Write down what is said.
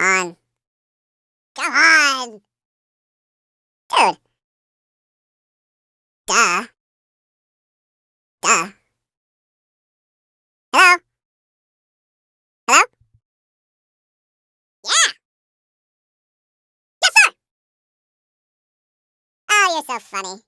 on. Come on. Dude. Duh. Duh. Hello? Hello? Yeah. Yes, sir. Oh, you're so funny.